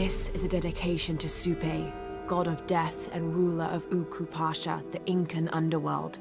This is a dedication to Supe, god of death and ruler of Uku Pasha, the Incan underworld.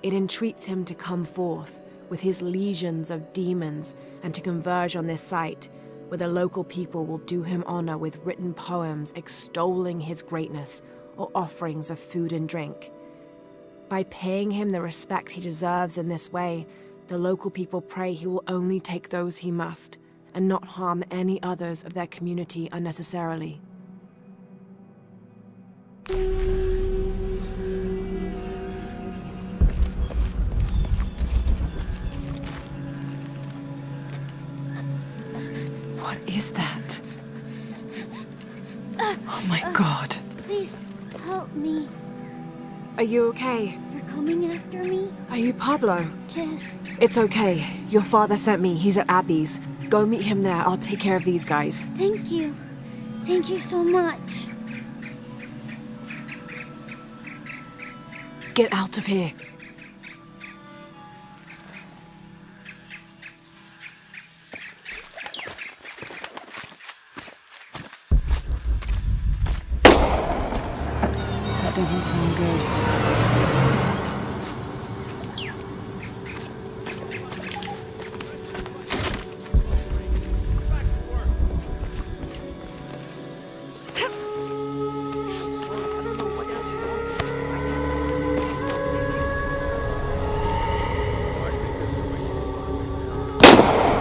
It entreats him to come forth with his legions of demons and to converge on this site, where the local people will do him honor with written poems extolling his greatness or offerings of food and drink. By paying him the respect he deserves in this way, the local people pray he will only take those he must, and not harm any others of their community unnecessarily. What is that? Oh my God. Please, help me. Are you okay? You're coming after me? Are you Pablo? Jess. It's okay. Your father sent me. He's at Abby's. Go meet him there. I'll take care of these guys. Thank you. Thank you so much. Get out of here. That doesn't sound good.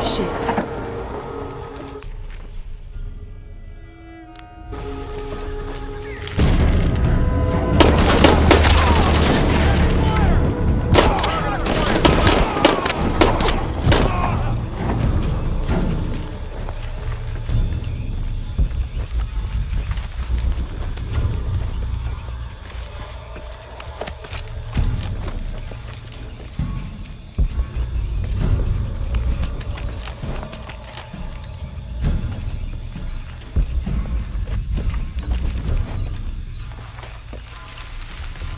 Shit.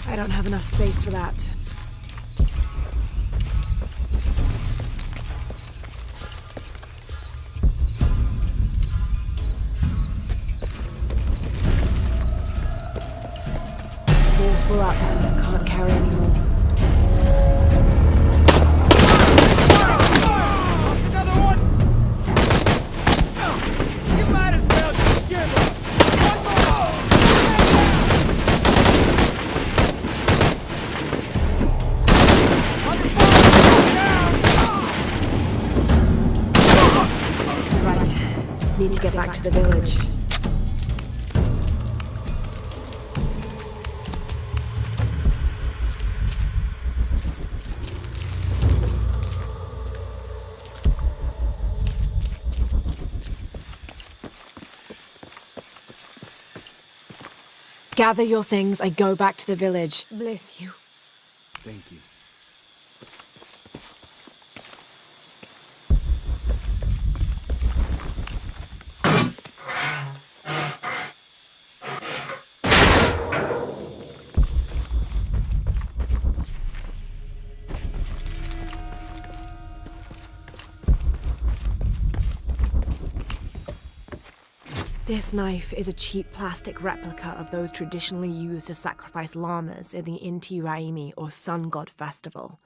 I don't have enough space for that. All full up. Can't carry anymore. Need to get back to the village. Gather your things, I go back to the village. Bless you. Thank you. This knife is a cheap plastic replica of those traditionally used to sacrifice llamas in the Inti Raymi or Sun God Festival.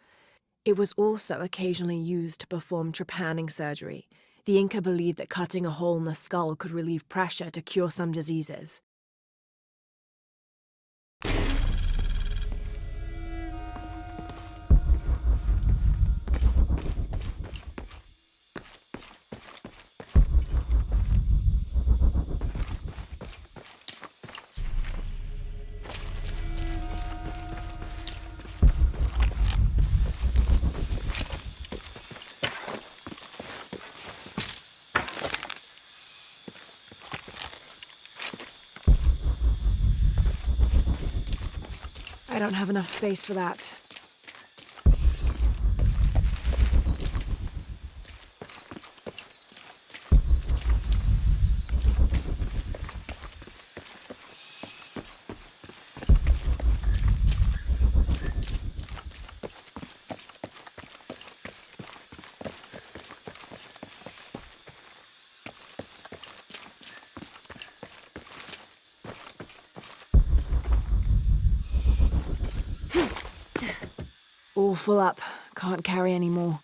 It was also occasionally used to perform trepanning surgery. The Inca believed that cutting a hole in the skull could relieve pressure to cure some diseases. I don't have enough space for that. All full up. Can't carry any more.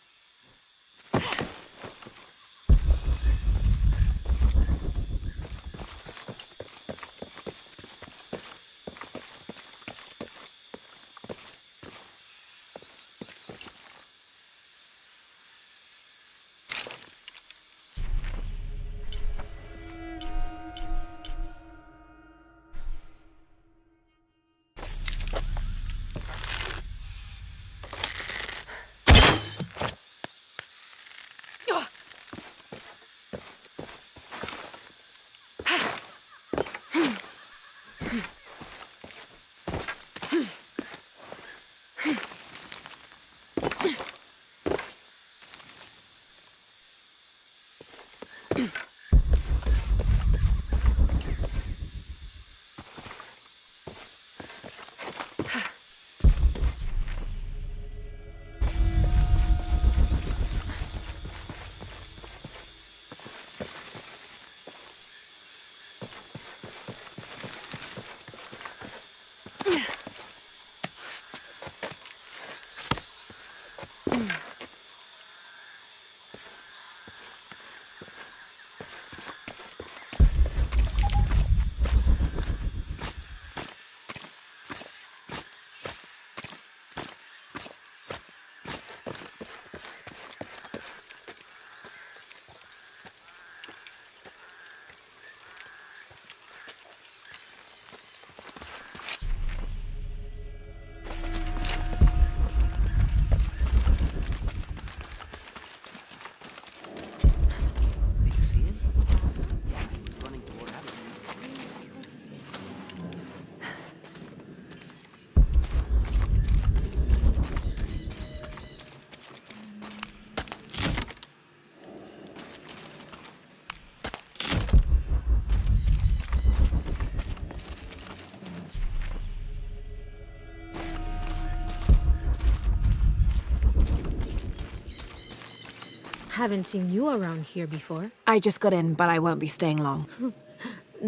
Haven't seen you around here before. I just got in, but I won't be staying long.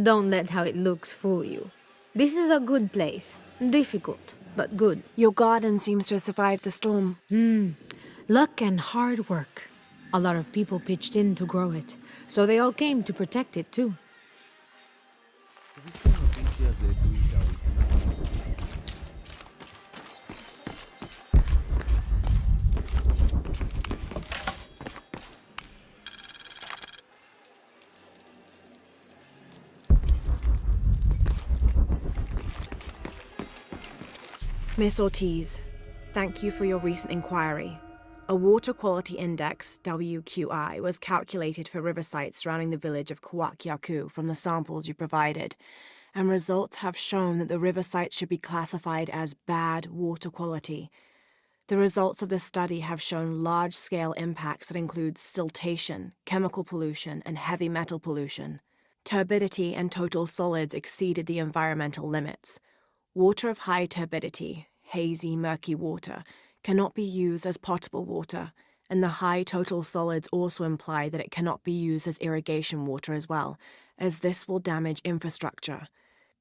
Don't let how it looks fool you. This is a good place. Difficult, but good. Your garden seems to have survived the storm. Luck and hard work. A lot of people pitched in to grow it, so they all came to protect it too. Miss Ortiz, thank you for your recent inquiry. A Water Quality Index, WQI, was calculated for river sites surrounding the village of Kuwak from the samples you provided, and results have shown that the river sites should be classified as bad water quality. The results of this study have shown large-scale impacts that include siltation, chemical pollution, and heavy metal pollution. Turbidity and total solids exceeded the environmental limits. Water of high turbidity, hazy, murky water, cannot be used as potable water, and the high total solids also imply that it cannot be used as irrigation water as well, as this will damage infrastructure.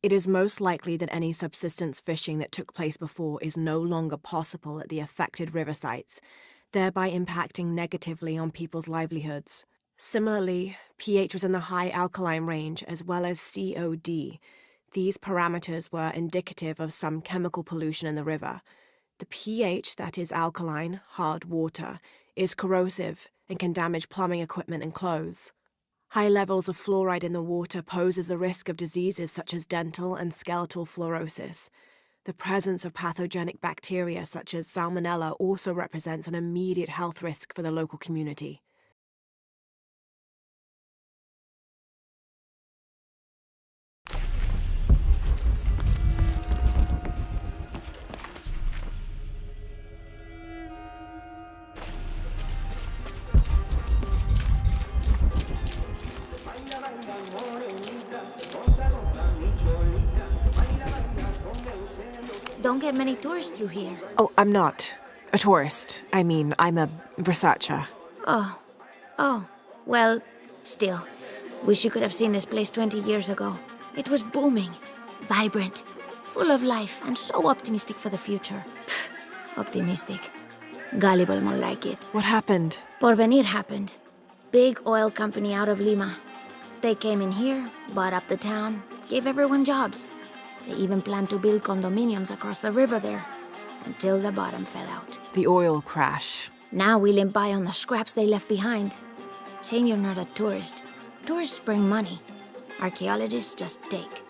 It is most likely that any subsistence fishing that took place before is no longer possible at the affected river sites, thereby impacting negatively on people's livelihoods. Similarly, pH was in the high alkaline range as well as COD. These parameters were indicative of some chemical pollution in the river. The pH, that is alkaline, hard water, is corrosive and can damage plumbing equipment and clothes. High levels of fluoride in the water poses the risk of diseases such as dental and skeletal fluorosis. The presence of pathogenic bacteria such as Salmonella also represents an immediate health risk for the local community. Don't get many tourists through here. Oh, I'm not a tourist. I mean, I'm a researcher. Oh. Well, still. Wish you could have seen this place 20 years ago. It was booming, vibrant, full of life, and so optimistic for the future. Pfft, Optimistic. Gullible, more like it. What happened? Porvenir happened. Big oil company out of Lima. They came in here, bought up the town, gave everyone jobs. They even planned to build condominiums across the river there, until the bottom fell out. The oil crash. Now we limp by on the scraps they left behind. Shame you're not a tourist. Tourists bring money. Archaeologists just take.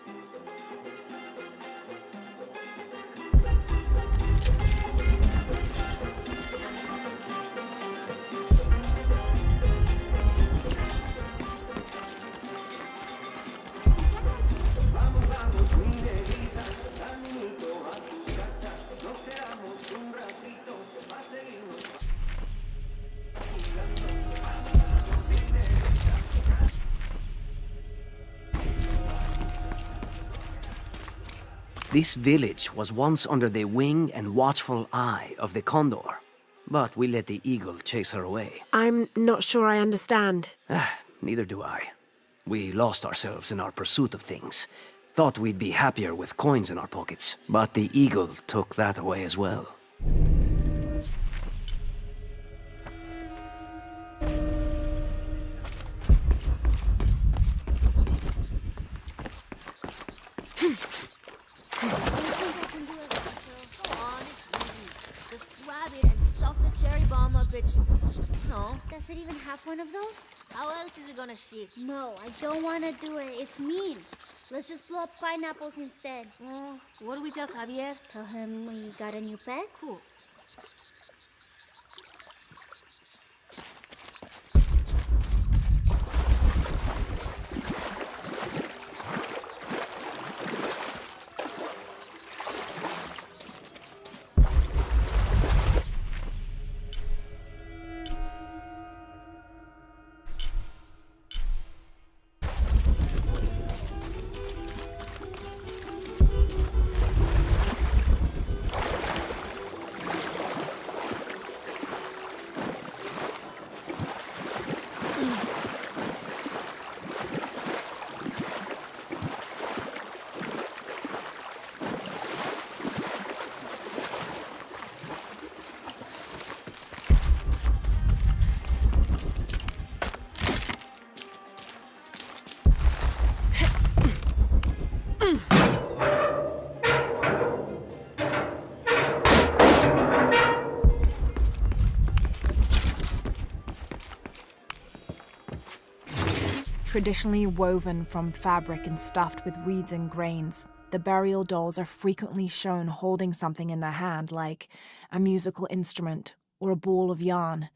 This village was once under the wing and watchful eye of the condor, but we let the eagle chase her away. I'm not sure I understand. Neither do I. We lost ourselves in our pursuit of things. Thought we'd be happier with coins in our pockets, but the eagle took that away as well. Just grab it and stuff the cherry bomb up its... No. Does it even have one of those? How else is it gonna shit? No, I don't want to do it. It's mean. Let's just blow up pineapples instead. What do we tell Javier? Tell him we got a new pet? Cool. Traditionally woven from fabric and stuffed with reeds and grains, the burial dolls are frequently shown holding something in their hand, like a musical instrument or a ball of yarn.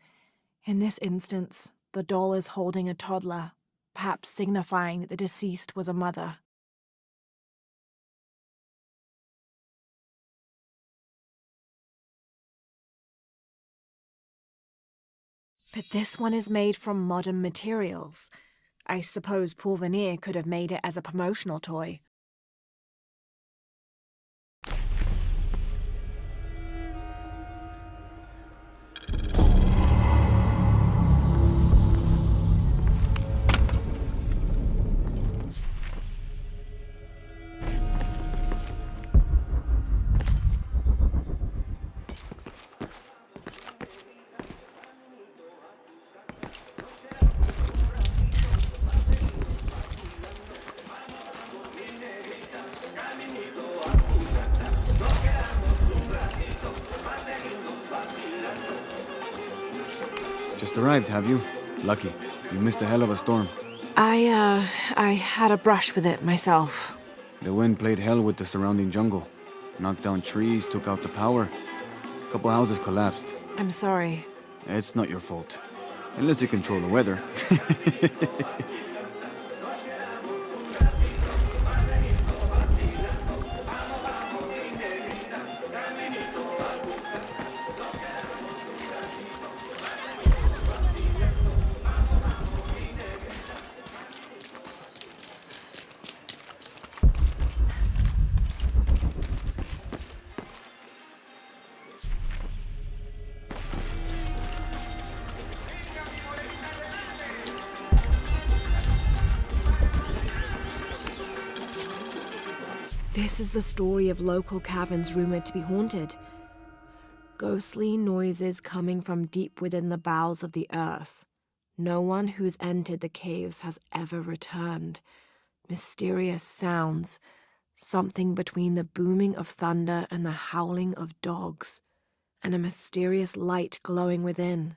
In this instance, the doll is holding a toddler, perhaps signifying that the deceased was a mother. But this one is made from modern materials. I suppose Porvenir could have made it as a promotional toy. Just arrived, have you? Lucky. You missed a hell of a storm. I had a brush with it myself. The wind played hell with the surrounding jungle. Knocked down trees, took out the power. A couple houses collapsed. I'm sorry. It's not your fault. Unless you control the weather. This is the story of local caverns rumored to be haunted. Ghostly noises coming from deep within the bowels of the earth. No one who's entered the caves has ever returned. Mysterious sounds, something between the booming of thunder and the howling of dogs, and a mysterious light glowing within.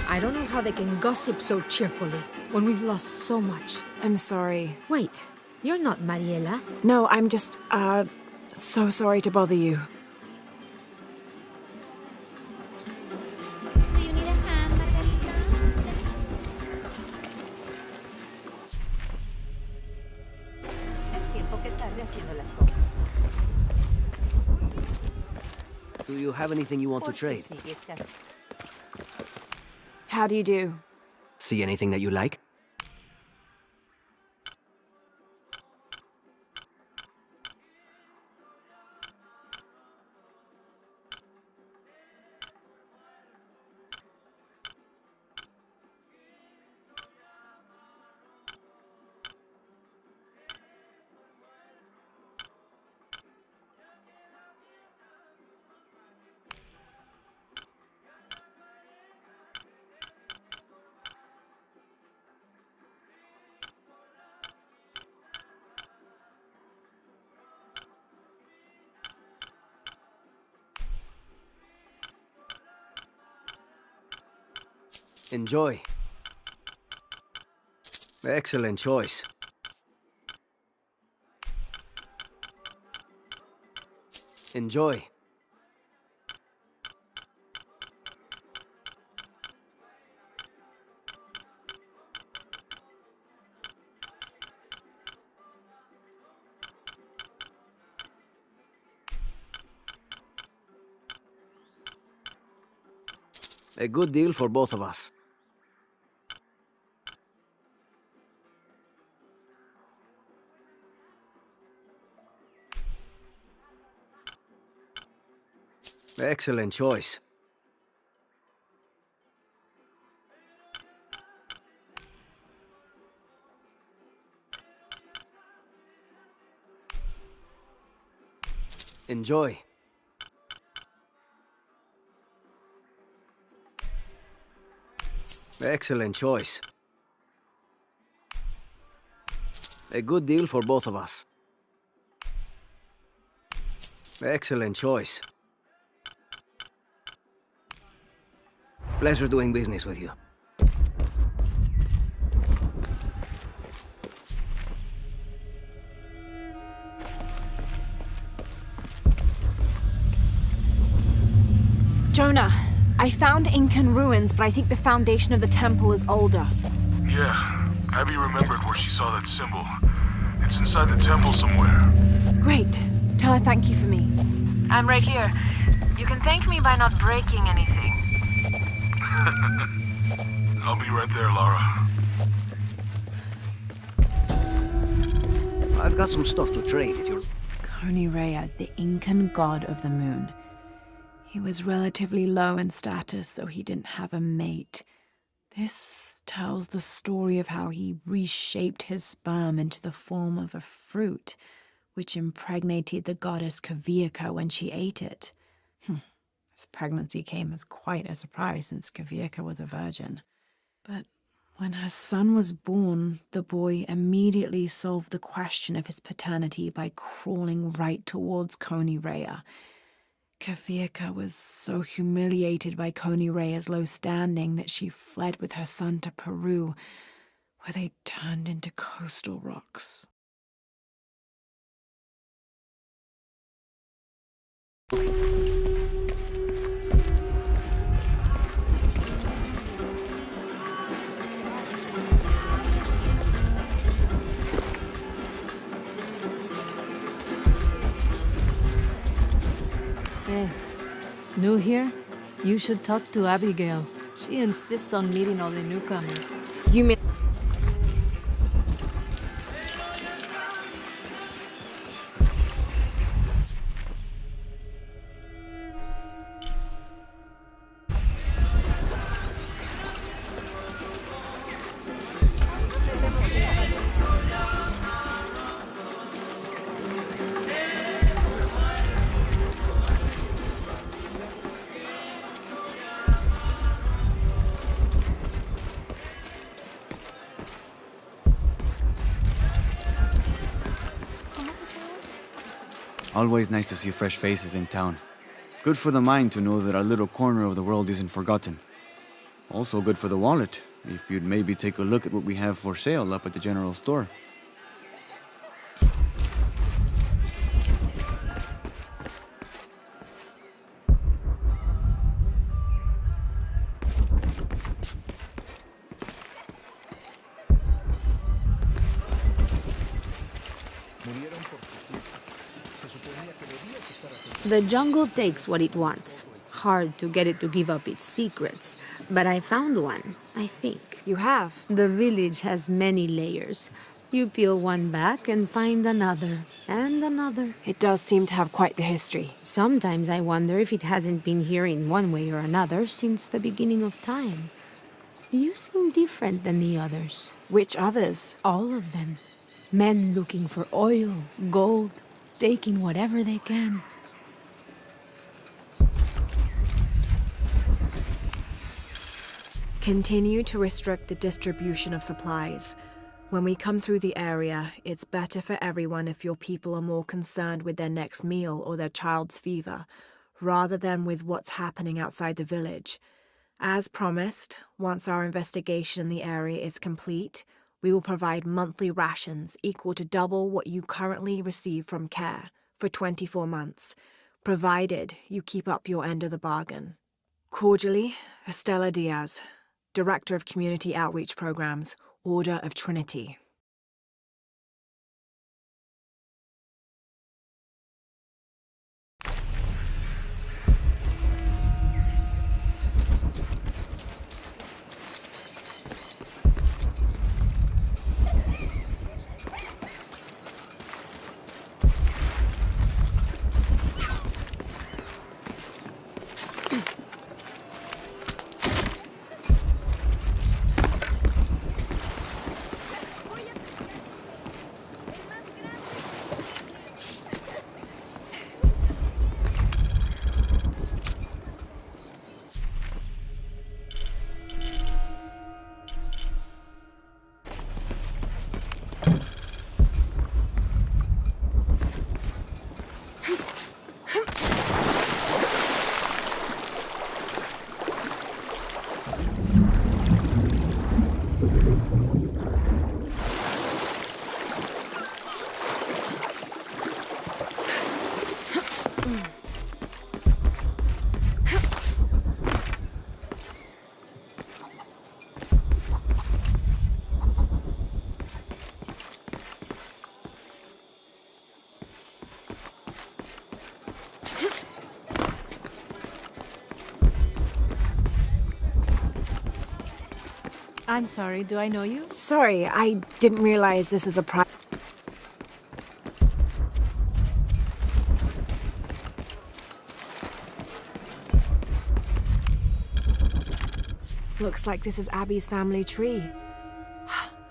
I don't know how they can gossip so cheerfully when we've lost so much. I'm sorry. Wait, you're not Mariela. No, I'm just, so sorry to bother you. Do you need a hand, Margarita? Do you have anything you want to trade? How do you do? See anything that you like? Enjoy. Excellent choice. Enjoy. A good deal for both of us. Excellent choice. Enjoy. Excellent choice. A good deal for both of us. Excellent choice. Pleasure doing business with you. Jonah, I found Incan ruins, but I think the foundation of the temple is older. Yeah, Abby remembered where she saw that symbol. It's inside the temple somewhere. Great. Tell her thank you for me. I'm right here. You can thank me by not breaking anything. I'll be right there, Lara. I've got some stuff to trade if you're... Konirea, the Incan god of the moon. He was relatively low in status, so he didn't have a mate. This tells the story of how he reshaped his sperm into the form of a fruit, which impregnated the goddess Kavika when she ate it. His pregnancy came as quite a surprise since Kavika was a virgin. But when her son was born, the boy immediately solved the question of his paternity by crawling right towards Konirea. Kavika was so humiliated by Konirea's low standing that she fled with her son to Peru, where they turned into coastal rocks. Hey, new here? You should talk to Abigail. She insists on meeting all the newcomers. You mean... Always nice to see fresh faces in town. Good for the mind to know that our little corner of the world isn't forgotten. Also good for the wallet, if you'd maybe take a look at what we have for sale up at the general store. The jungle takes what it wants. Hard to get it to give up its secrets, but I found one, I think. You have? The village has many layers. You peel one back and find another, and another. It does seem to have quite the history. Sometimes I wonder if it hasn't been here in one way or another since the beginning of time. You seem different than the others. Which others? All of them. Men looking for oil, gold, taking whatever they can. Continue to restrict the distribution of supplies. When we come through the area, it's better for everyone if your people are more concerned with their next meal or their child's fever, rather than with what's happening outside the village. As promised, once our investigation in the area is complete, we will provide monthly rations equal to double what you currently receive from CARE for 24 months, provided you keep up your end of the bargain. Cordially, Estela Diaz, Director of Community Outreach Programs, Order of Trinity. I'm sorry, do I know you? Sorry, I didn't realize this was a Looks like this is Abby's family tree.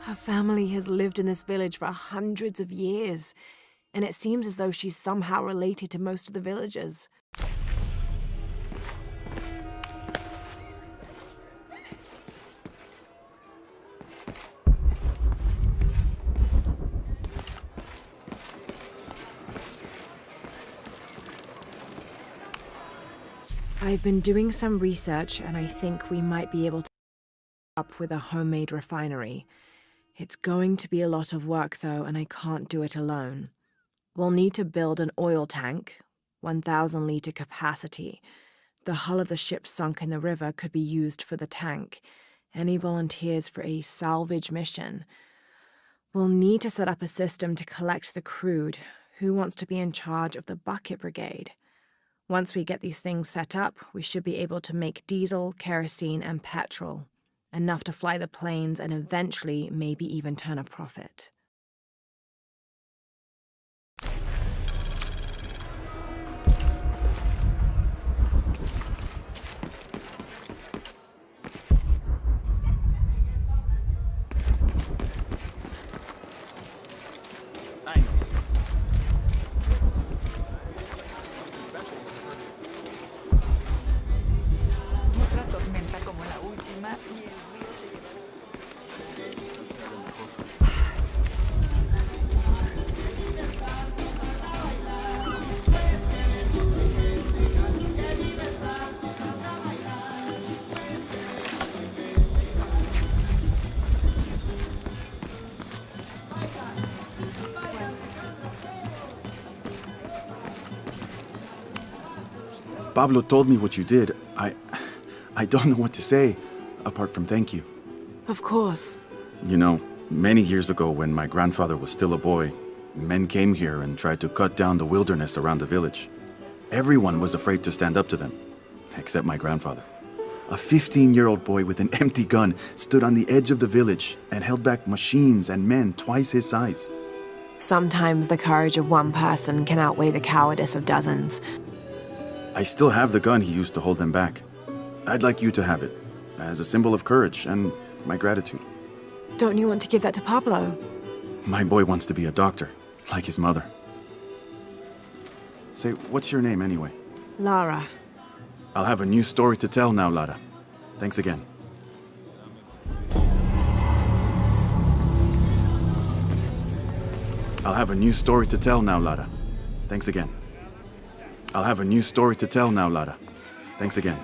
Her family has lived in this village for hundreds of years, and it seems as though she's somehow related to most of the villagers. I've been doing some research, and I think we might be able to come up with a homemade refinery. It's going to be a lot of work, though, and I can't do it alone. We'll need to build an oil tank, 1,000-liter capacity. The hull of the ship sunk in the river could be used for the tank. Any volunteers for a salvage mission? We'll need to set up a system to collect the crude. Who wants to be in charge of the bucket brigade? Once we get these things set up, we should be able to make diesel, kerosene, and petrol. Enough to fly the planes and eventually maybe even turn a profit. Pablo told me what you did. I don't know what to say, apart from thank you. Of course. You know, many years ago when my grandfather was still a boy, men came here and tried to cut down the wilderness around the village. Everyone was afraid to stand up to them, except my grandfather. A 15-year-old boy with an empty gun stood on the edge of the village and held back machines and men twice his size. Sometimes the courage of one person can outweigh the cowardice of dozens. I still have the gun he used to hold them back. I'd like you to have it, as a symbol of courage and my gratitude. Don't you want to give that to Pablo? My boy wants to be a doctor, like his mother. Say, what's your name anyway? Lara. I'll have a new story to tell now, Lara. Thanks again. I'll have a new story to tell now, Lara. Thanks again. I'll have a new story to tell now, Lara. Thanks again.